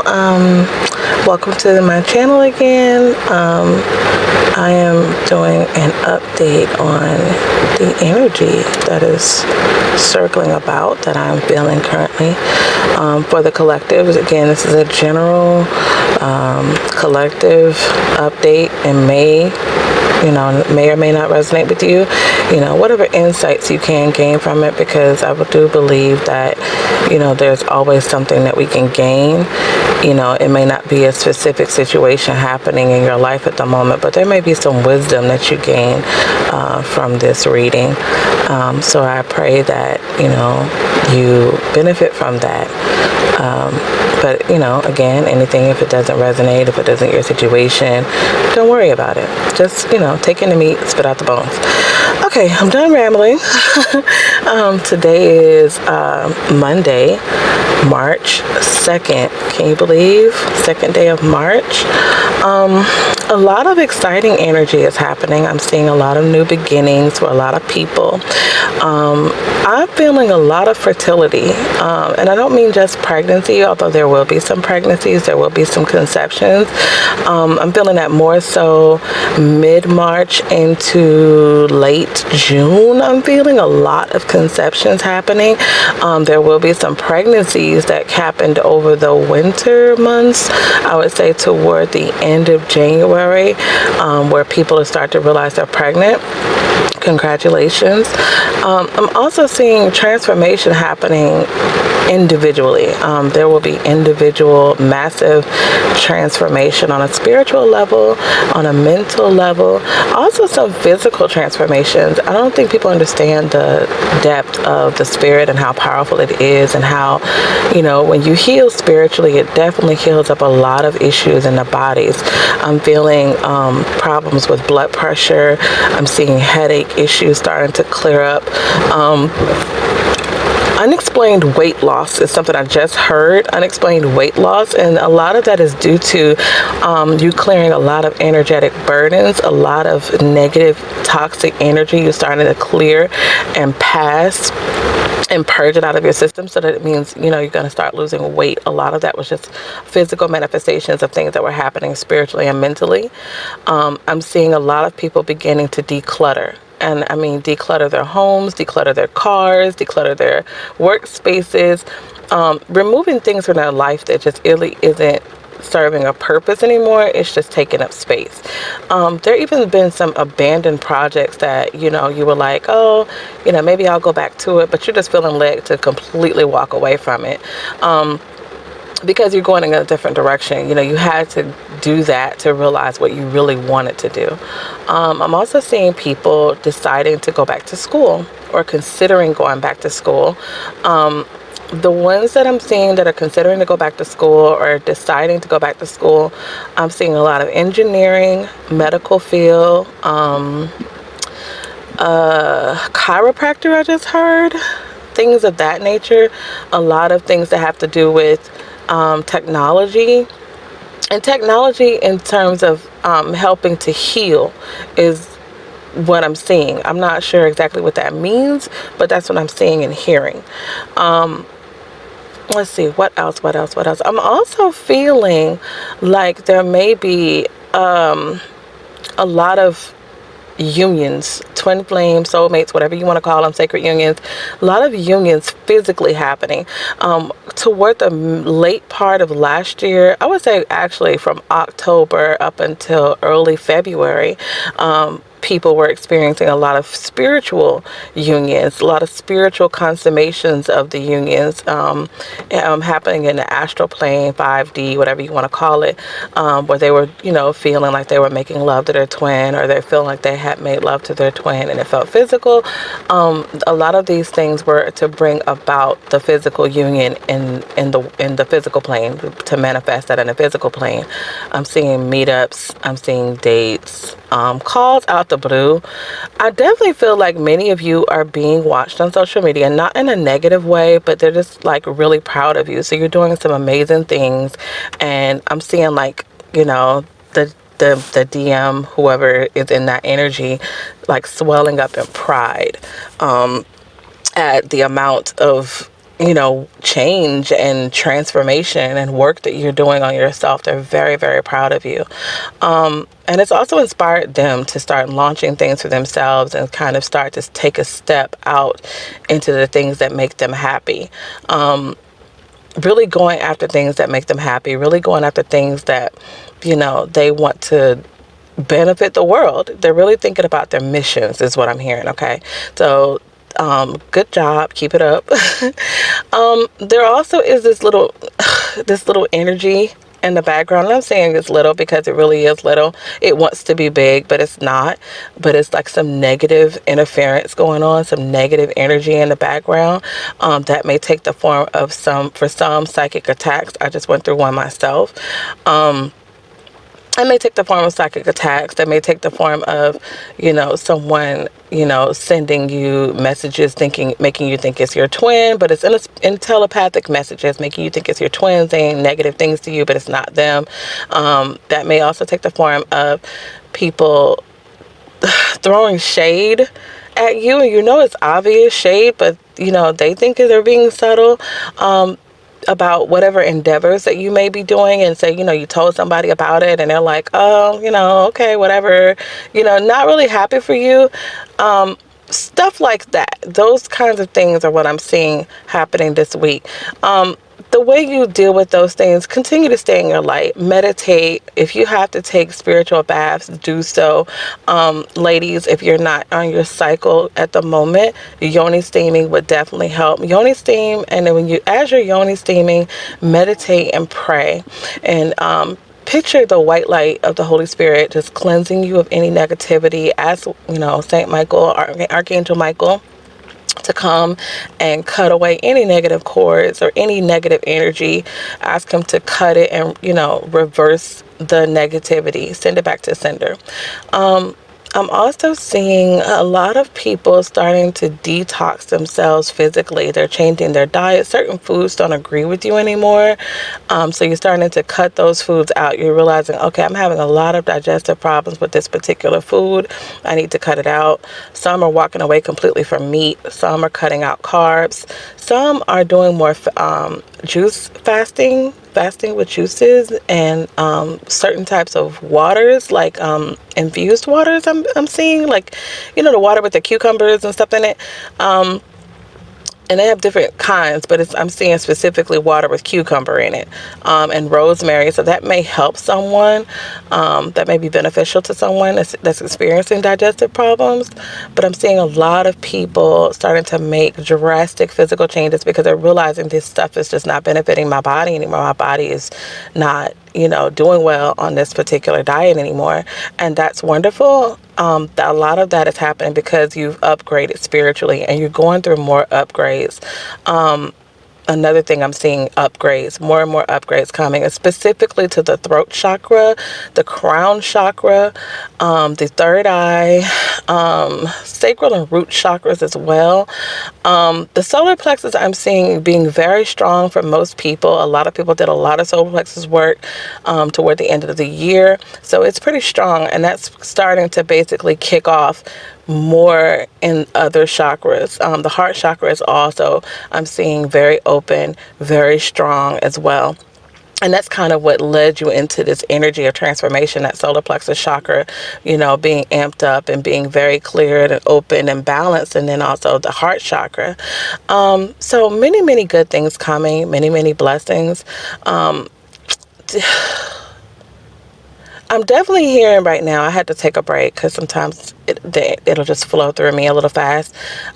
Welcome to my channel again. I am doing an update on the energy that is circling about that I'm feeling currently for the collective. Again, this is a general collective update and may or may not resonate with you, whatever insights you can gain from it, because I do believe that, there's always something that we can gain. It may not be a specific situation happening in your life at the moment, but there may be some wisdom that you gain from this reading. So I pray that, you benefit from that. But, again, anything, if it doesn't resonate, if it isn't your situation, don't worry about it. Just, take in the meat, spit out the bones. Okay, I'm done rambling. Today is Monday, March 2nd. Can you believe? Second day of March. A lot of exciting energy is happening. I'm seeing a lot of new beginnings for a lot of people. I'm feeling a lot of fertility, and I don't mean just pregnancy, although there will be some pregnancies, there will be some conceptions. I'm feeling that more so mid-March into late June. I'm feeling a lot of conceptions happening. There will be some pregnancies that happened over the winter months, I would say toward the end of January, where people will start to realize they're pregnant. Congratulations. I'm also seeing transformation happening individually. There will be individual massive transformation on a spiritual level, on a mental level, also some physical transformations. I don't think people understand the depth of the spirit and how powerful it is, and how, when you heal spiritually, it definitely heals up a lot of issues in the bodies. I'm feeling problems with blood pressure. I'm seeing headache issues starting to clear up. Unexplained weight loss is something I just heard. Unexplained weight loss, and a lot of that is due to you clearing a lot of energetic burdens, a lot of negative toxic energy you're starting to clear and pass and purge it out of your system, so that it means, you're going to start losing weight. A lot of that was just physical manifestations of things that were happening spiritually and mentally. I'm seeing a lot of people beginning to declutter. And I mean, declutter their homes, declutter their cars, declutter their workspaces, removing things from their life that just really isn't serving a purpose anymore. It's just taking up space. There even been some abandoned projects that, you were like, oh, maybe I'll go back to it, but you're just feeling led to completely walk away from it. Because you're going in a different direction. You had to do that to realize what you really wanted to do. I'm also seeing people deciding to go back to school or considering going back to school. The ones that I'm seeing that are considering to go back to school or deciding to go back to school, I'm seeing a lot of engineering, medical field, chiropractor, I just heard, things of that nature. A lot of things that have to do with technology, and technology in terms of helping to heal is what I'm seeing. I'm not sure exactly what that means, but that's what I'm seeing and hearing. Let's see, what else? I'm also feeling like there may be a lot of unions, twin flames, soulmates, whatever you want to call them, sacred unions, a lot of unions physically happening. Toward the late part of last year, I would say actually from October up until early February, people were experiencing a lot of spiritual unions, a lot of spiritual consummations of the unions happening in the astral plane, 5D, whatever you want to call it, where they were, feeling like they were making love to their twin, or they're feeling like they had made love to their twin and it felt physical. A lot of these things were to bring about the physical union in the physical plane, to manifest that in the physical plane. I'm seeing meetups, I'm seeing dates, calls out the blue. I definitely feel like many of you are being watched on social media, not in a negative way, but they're just like really proud of you. So you're doing some amazing things, and I'm seeing like, the DM, whoever is in that energy, like swelling up in pride at the amount of change and transformation and work that you're doing on yourself. They're very, very proud of you. And it's also inspired them to start launching things for themselves and kind of start to take a step out into the things that make them happy. Really going after things that make them happy, really going after things that, they want to benefit the world. They're really thinking about their missions is what I'm hearing. Okay. So, good job. Keep it up. There also is this little energy in the background. And I'm saying it's little because it really is little. It wants to be big, but it's not. But it's like some negative interference going on, some negative energy in the background. That may take the form of for some psychic attacks. I just went through one myself. It may take the form of psychic attacks. That may take the form of, someone, sending you messages, making you think it's your twin, but it's in telepathic messages, making you think it's your twin, saying negative things to you, but it's not them. That may also take the form of people throwing shade at you, and it's obvious shade, but they think they're being subtle. About whatever endeavors that you may be doing, and say, you told somebody about it and they're like, oh, okay, whatever, not really happy for you. Stuff like that. Those kinds of things are what I'm seeing happening this week. The way you deal with those things, continue to stay in your light, meditate. If you have to take spiritual baths, do so. Ladies, if you're not on your cycle at the moment, yoni steaming would definitely help. Yoni steam, and then as you're yoni steaming, meditate and pray. And picture the white light of the Holy Spirit just cleansing you of any negativity. Ask, Saint Michael, Archangel Michael, to come and cut away any negative cords or any negative energy. Ask him to cut it and, reverse the negativity, send it back to sender. I'm also seeing a lot of people starting to detox themselves physically. They're changing their diet. Certain foods don't agree with you anymore. So you're starting to cut those foods out. You're realizing, okay, I'm having a lot of digestive problems with this particular food. I need to cut it out. Some are walking away completely from meat. Some are cutting out carbs. Some are doing more juice fasting with juices and certain types of waters, like infused waters. I'm seeing, like, the water with the cucumbers and stuff in it. And they have different kinds, but I'm seeing specifically water with cucumber in it, and rosemary. So that may help someone. That may be beneficial to someone that's experiencing digestive problems. But I'm seeing a lot of people starting to make drastic physical changes because they're realizing this stuff is just not benefiting my body anymore. My body is not, doing well on this particular diet anymore. And that's wonderful. A lot of that is happening because you've upgraded spiritually and you're going through more upgrades. Another thing I'm seeing, upgrades, more and more upgrades coming, specifically to the throat chakra, the crown chakra, the third eye, sacral and root chakras as well. The solar plexus I'm seeing being very strong for most people. A lot of people did a lot of solar plexus work toward the end of the year. So it's pretty strong, and that's starting to basically kick off more in other chakras. The heart chakra is also, I'm seeing, very open, very strong as well. And that's kind of what led you into this energy of transformation, that solar plexus chakra, being amped up and being very cleared and open and balanced. And then also the heart chakra. So many, many good things coming, many, many blessings. I'm definitely hearing right now, I had to take a break because sometimes it'll just flow through me a little fast.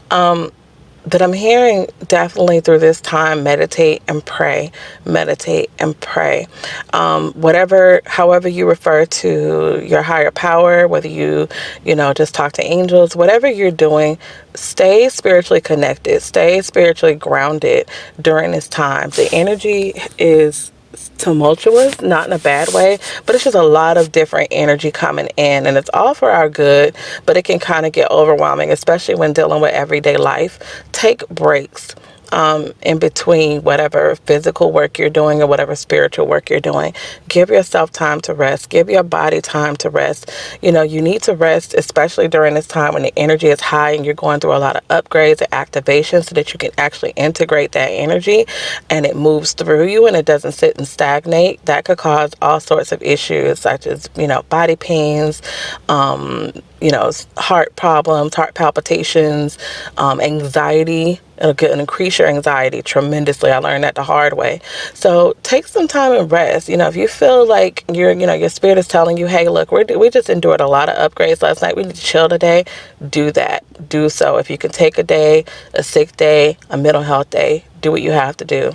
But I'm hearing definitely through this time, meditate and pray, meditate and pray. However you refer to your higher power, whether you just talk to angels, whatever you're doing, stay spiritually connected, stay spiritually grounded during this time. The energy is tumultuous, not in a bad way, but it's just a lot of different energy coming in, and it's all for our good, but it can kind of get overwhelming, especially when dealing with everyday life. Take breaks. in between whatever physical work you're doing or whatever spiritual work you're doing. Give yourself time to rest. Give your body time to rest. You know, you need to rest, especially during this time when the energy is high and you're going through a lot of upgrades and activations, so that you can actually integrate that energy and it moves through you and it doesn't sit and stagnate. That could cause all sorts of issues, such as, you know, body pains, you know, heart problems, heart palpitations, anxiety. It'll increase your anxiety tremendously. I learned that the hard way. So take some time and rest. You know, if you feel like your spirit is telling you, hey, look, we just endured a lot of upgrades last night. We need to chill today. Do that. Do so. If you can take a day, a sick day, a mental health day, do what you have to do.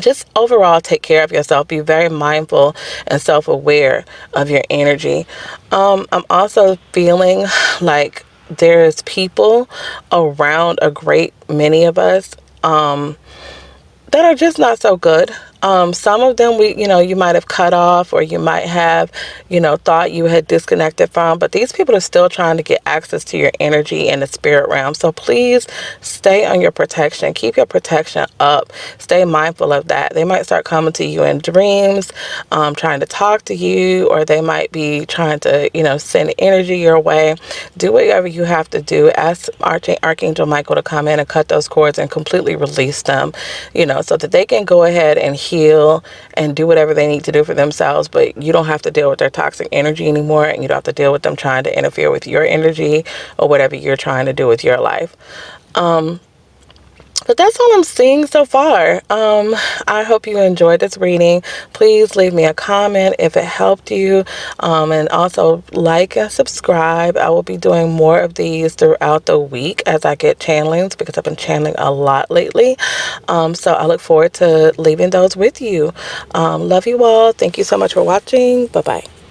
Just overall take care of yourself. Be very mindful and self-aware of your energy. I'm also feeling like there's people around a great many of us that are just not so good. Some of them you might have cut off, or you might have, thought you had disconnected from, but these people are still trying to get access to your energy in the spirit realm. So please stay on your protection. Keep your protection up. Stay mindful of that. They might start coming to you in dreams, trying to talk to you, or they might be trying to, send energy your way. Do whatever you have to do. Ask Archangel Michael to come in and cut those cords and completely release them, so that they can go ahead and heal and do whatever they need to do for themselves. But you don't have to deal with their toxic energy anymore, and you don't have to deal with them trying to interfere with your energy or whatever you're trying to do with your life. But that's all I'm seeing so far. I hope you enjoyed this reading. Please leave me a comment if it helped you. And also like and subscribe. I will be doing more of these throughout the week as I get channelings, because I've been channeling a lot lately. So I look forward to leaving those with you. Love you all. Thank you so much for watching. Bye-bye.